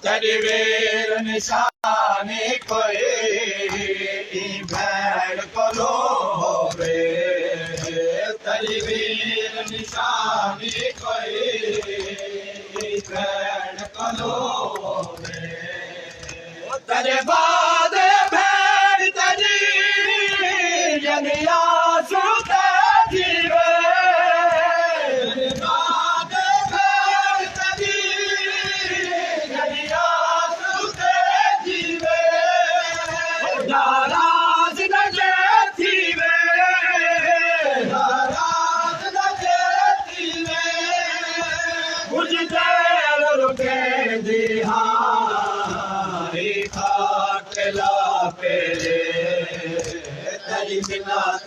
तेरी वीर निशानी कोई भैड़ को लो रे, तेरी वीर निशानी कोई भैड़ को लो रे। तेरे बाद भैड़ तेरी जनिया सुते जीवे, तेरी मिन्नत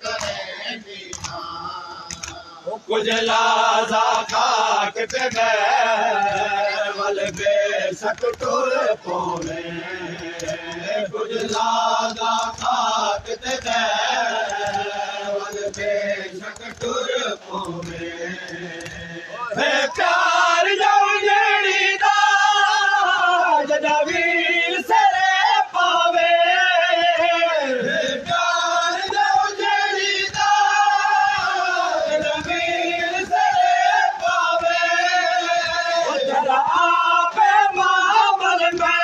करे कुजला सा खाक पे वल बेशक टुर पोने, कुजला सा खाक पे वल बेशक टुर पोने। प्यार जाऊं जेड़ी दा जदा वीर सरे पावे, प्यार जाऊं जेड़ी दा जदा वीर सरे पावे। जरा आपे मामल में,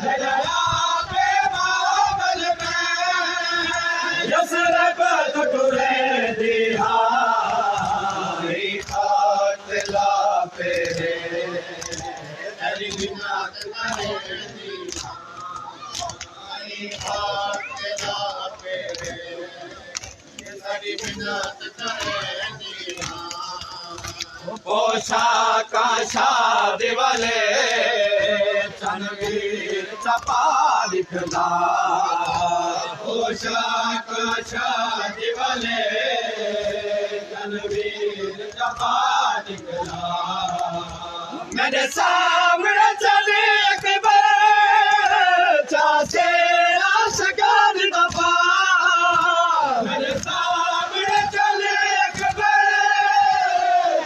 जरा आपे मामल में यसरब टुरे दिहा पोशाका शादी वाले तनवीर चपा लिखला, पोशाका शादी वाले तनवीर चपा लिखला। मेरे सामने चले अकबर चाचे आशगान दफा, मेरे सामने चले अकबर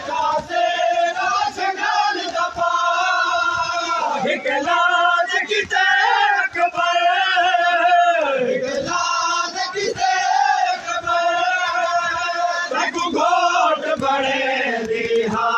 चाचे आशगान दफा। एक लाज की अकबर, एक लाज की अकबर, रघु घोट बड़े दिहा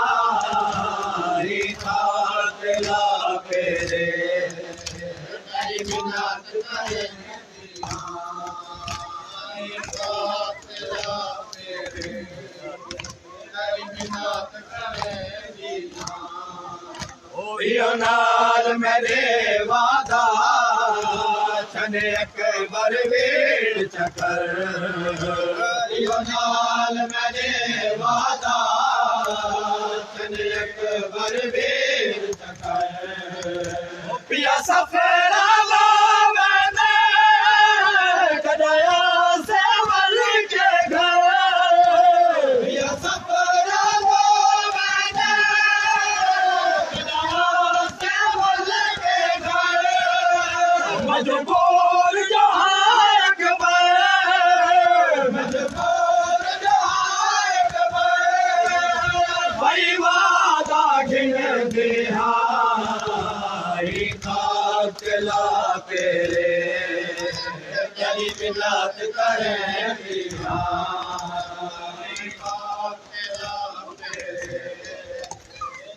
नाल मेरे वादा छने अकबर वीर चकर, नाल मेरे वादा छने अकबर वीर चकर। पिया सफेरा मैंने कदाया से वल के घर, पिया सफेरा मैंने कदाया से वल के घर। मजबूर जहाँ अकबर, मजबूर जहाँ अकबर, भाई वादा गिन दिहा खाकला पेरे, तेरी मिन्नत करे दिहा खाकला पेरे,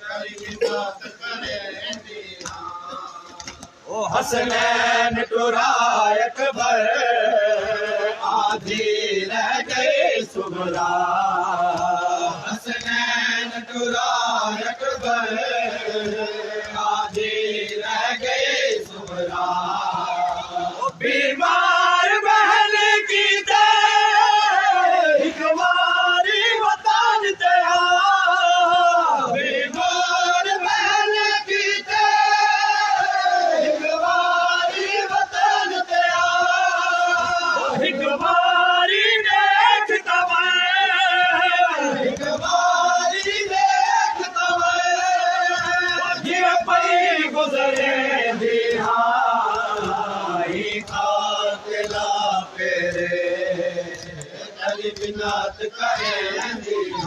तेरी मिन्नत करे दिहा। ओ हसनैन टुरा अकबर आधी रह गई सुबरा, हसनैन टुरा अकबर आधी रह गई सुबरा। बीमार बहन की हिकमारी वतन तेरा, बीमार बहन की हिकमारी वतन तेरा। हिकमारी देख तमें गरीब नाथ करेंगे